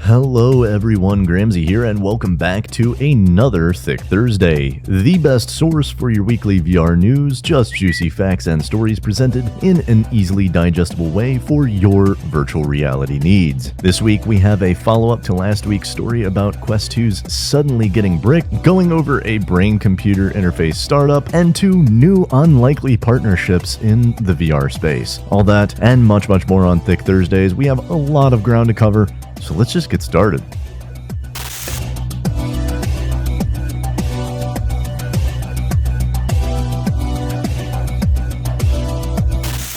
Hello everyone, Gramsy here, and welcome back to another THICC Thursday, the best source for your weekly VR news, just juicy facts and stories presented in an easily digestible way for your virtual reality needs. This week we have a follow-up to last week's story about Quest 2's suddenly getting bricked, going over a brain-computer interface startup, and two new unlikely partnerships in the VR space. All that and much more on THICC Thursdays. We have a lot of ground to cover, so let's just get started.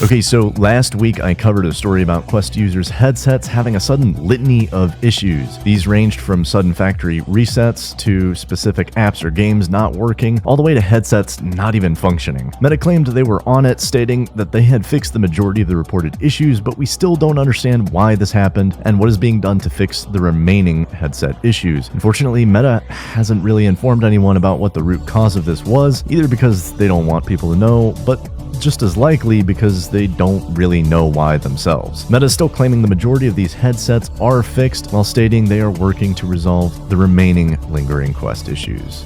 Okay, so last week I covered a story about Quest users' headsets having a sudden litany of issues. These ranged from sudden factory resets to specific apps or games not working, all the way to headsets not even functioning. Meta claimed they were on it, stating that they had fixed the majority of the reported issues, but we still don't understand why this happened and what is being done to fix the remaining headset issues. Unfortunately, Meta hasn't really informed anyone about what the root cause of this was, either because they don't want people to know, but just as likely because they don't really know why themselves. Meta is still claiming the majority of these headsets are fixed, while stating they are working to resolve the remaining lingering Quest issues.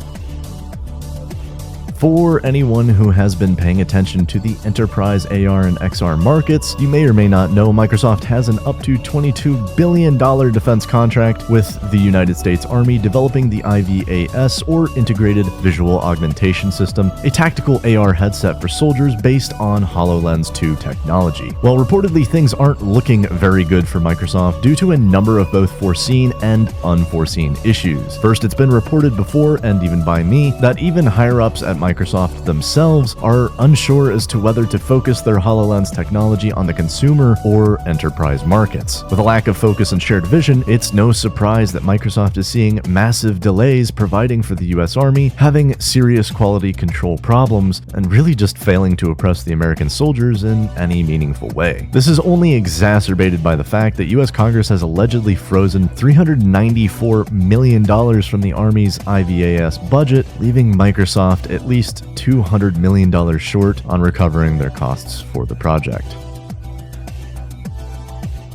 For anyone who has been paying attention to the enterprise AR and XR markets, you may or may not know Microsoft has an up to $22 billion defense contract with the United States Army developing the IVAS, or Integrated Visual Augmentation System, a tactical AR headset for soldiers based on HoloLens 2 technology. While reportedly things aren't looking very good for Microsoft due to a number of both foreseen and unforeseen issues. First, it's been reported before, and even by me, that even higher-ups at Microsoft themselves are unsure as to whether to focus their HoloLens technology on the consumer or enterprise markets. With a lack of focus and shared vision, it's no surprise that Microsoft is seeing massive delays providing for the US Army, having serious quality control problems, and really just failing to oppress the American soldiers in any meaningful way. This is only exacerbated by the fact that US Congress has allegedly frozen $394 million from the Army's IVAS budget, leaving Microsoft at least $200 million short on recovering their costs for the project.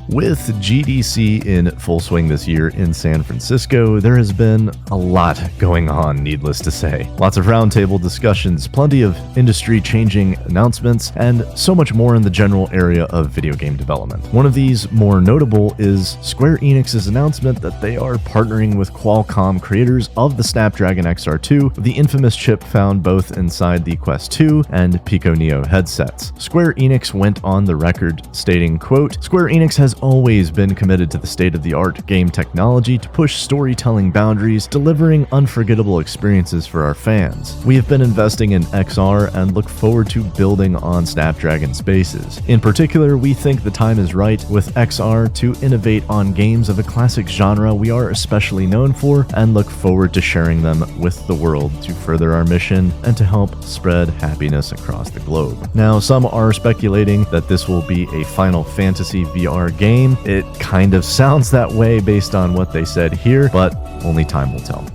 With GDC in full swing this year in San Francisco, there has been a lot going on, needless to say. Lots of roundtable discussions, plenty of industry-changing announcements, and so much more in the general area of video game development. One of these more notable is Square Enix's announcement that they are partnering with Qualcomm, creators of the Snapdragon XR2, the infamous chip found both inside the Quest 2 and Pico Neo headsets. Square Enix went on the record stating, quote, "Square Enix has always been committed to the state-of-the-art game technology to push storytelling boundaries, delivering unforgettable experiences for our fans. We have been investing in XR and look forward to building on Snapdragon spaces. In particular, we think the time is right with XR to innovate on games of a classic genre we are especially known for, and look forward to sharing them with the world to further our mission and to help spread happiness across the globe." Now, some are speculating that this will be a Final Fantasy VR game. It kind of sounds that way based on what they said here, but only time will tell.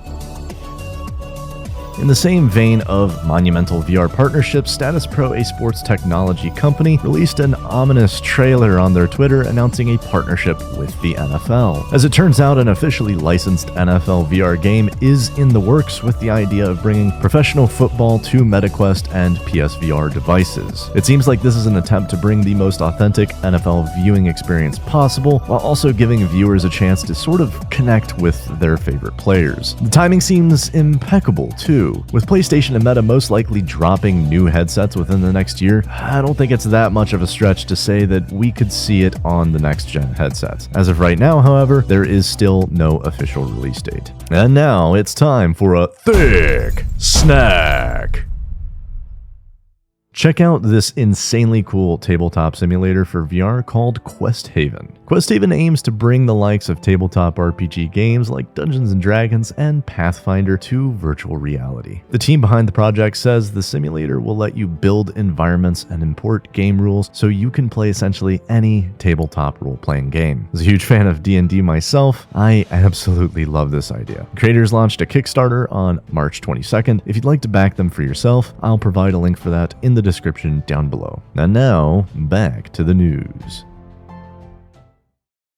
In the same vein of monumental VR partnerships, Statuspro, a sports technology company, released an ominous trailer on their Twitter announcing a partnership with the NFL. As it turns out, an officially licensed NFL VR game is in the works, with the idea of bringing professional football to MetaQuest and PSVR devices. It seems like this is an attempt to bring the most authentic NFL viewing experience possible, while also giving viewers a chance to sort of connect with their favorite players. The timing seems impeccable, too. With PlayStation and Meta most likely dropping new headsets within the next year, I don't think it's that much of a stretch to say that we could see it on the next-gen headsets. As of right now, however, there is still no official release date. And now it's time for a THICC Snack. Check out this insanely cool tabletop simulator for VR called Questhaven. Questhaven aims to bring the likes of tabletop RPG games like Dungeons & Dragons and Pathfinder to virtual reality. The team behind the project says the simulator will let you build environments and import game rules so you can play essentially any tabletop role-playing game. As a huge fan of D&D myself, I absolutely love this idea. Creators launched a Kickstarter on March 22nd. If you'd like to back them for yourself, I'll provide a link for that in the description down below. And now, back to the news.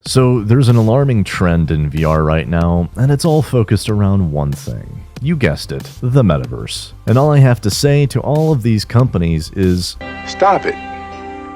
So there's an alarming trend in VR right now, and it's all focused around one thing. You guessed it, the metaverse. And all I have to say to all of these companies is, stop it.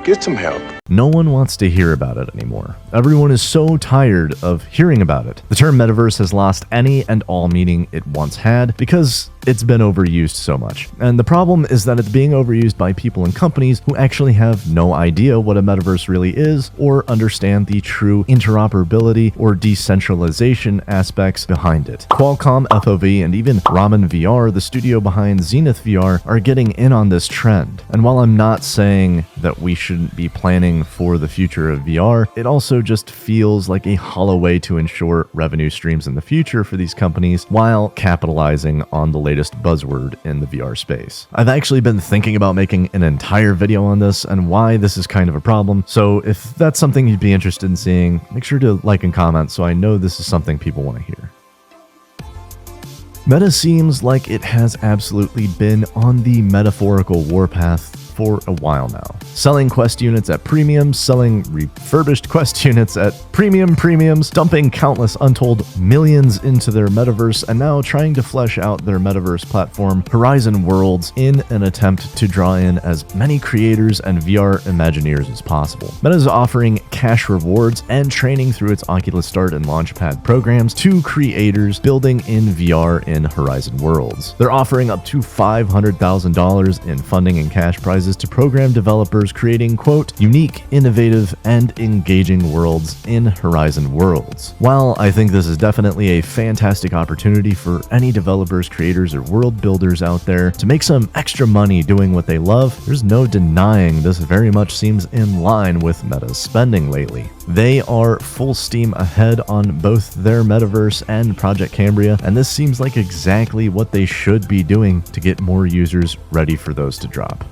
Get some help. No one wants to hear about it anymore. Everyone is so tired of hearing about it. The term metaverse has lost any and all meaning it once had because it's been overused so much. And the problem is that it's being overused by people and companies who actually have no idea what a metaverse really is or understand the true interoperability or decentralization aspects behind it. Qualcomm, FOV, and even Ramen VR, the studio behind Zenith VR, are getting in on this trend. And while I'm not saying that we shouldn't be planning for the future of VR, it also just feels like a hollow way to ensure revenue streams in the future for these companies while capitalizing on the latest buzzword in the VR space. I've actually been thinking about making an entire video on this and why this is kind of a problem, so if that's something you'd be interested in seeing, make sure to like and comment so I know this is something people want to hear. Meta seems like it has absolutely been on the metaphorical warpath for a while now. Selling Quest units at premiums, selling refurbished Quest units at premiums, dumping countless untold millions into their metaverse, and now trying to flesh out their metaverse platform, Horizon Worlds, in an attempt to draw in as many creators and VR Imagineers as possible. Meta is offering cash rewards and training through its Oculus Start and Launchpad programs to creators building in VR in Horizon Worlds. They're offering up to $500,000 in funding and cash prizes to program developers creating, quote, unique, innovative, and engaging worlds in Horizon Worlds. While I think this is definitely a fantastic opportunity for any developers, creators, or world builders out there to make some extra money doing what they love, there's no denying this very much seems in line with Meta's spending lately. They are full steam ahead on both their metaverse and Project Cambria, and this seems like exactly what they should be doing to get more users ready for those to drop.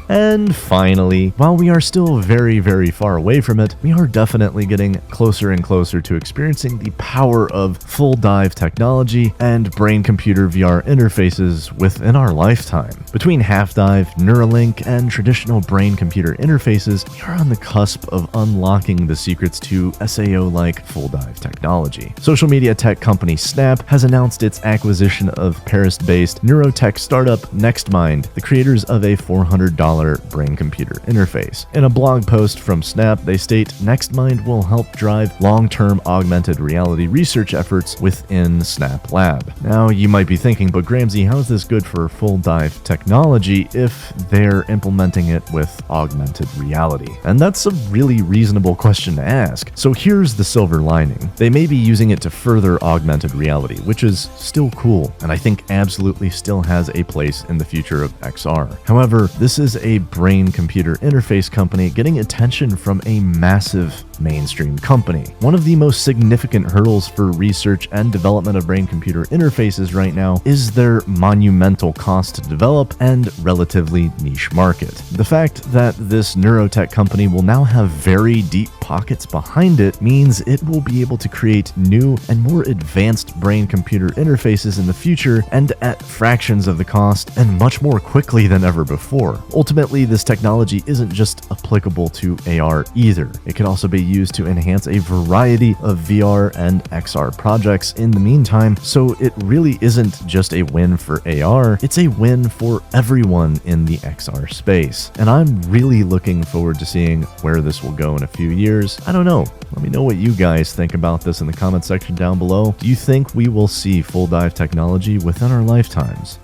And finally, while we are still very, very far away from it, we are definitely getting closer and closer to experiencing the power of full dive technology and brain-computer VR interfaces within our lifetime. Between half-dive, Neuralink, and traditional brain-computer interfaces, we are on the cusp of unlocking the secrets to SAO-like full dive technology. Social media tech company Snap has announced its acquisition of Paris-based neurotech startup NextMind, the creators of a $400 brain-computer interface. In a blog post from Snap, they state NextMind will help drive long-term augmented reality research efforts within Snap Lab. Now, you might be thinking, but Gramsci, how is this good for full dive technology if they're implementing it with augmented reality? And that's a really reasonable question to ask. So here's the silver lining. They may be using it to further augmented reality, which is still cool, and I think absolutely still has a place in the future of XR. However, this is a brain-computer interface company getting attention from a massive mainstream company. One of the most significant hurdles for research and development of brain-computer interfaces right now is their monumental cost to develop and relatively niche market. The fact that this neurotech company will now have very deep pockets behind it means it will be able to create new and more advanced brain-computer interfaces in the future and at fractions of the cost and much more quickly than ever before. Ultimately, this technology isn't just applicable to AR either. It can also be used to enhance a variety of VR and XR projects in the meantime, so it really isn't just a win for AR, it's a win for everyone in the XR space. And I'm really looking forward to seeing where this will go in a few years. I don't know. Let me know what you guys think about this in the comment section down below. Do you think we will see full dive technology within our lifetimes?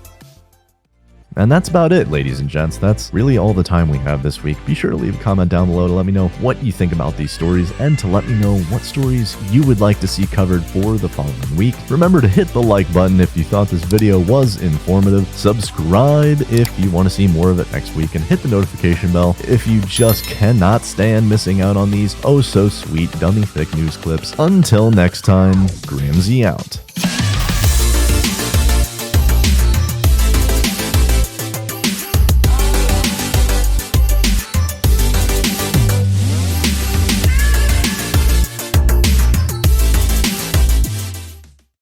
And that's about it, ladies and gents. That's really all the time we have this week. Be sure to leave a comment down below to let me know what you think about these stories and to let me know what stories you would like to see covered for the following week. Remember to hit the like button if you thought this video was informative. Subscribe if you want to see more of it next week, and hit the notification bell if you just cannot stand missing out on these oh so sweet dummy thick news clips. Until next time, Gramsci out.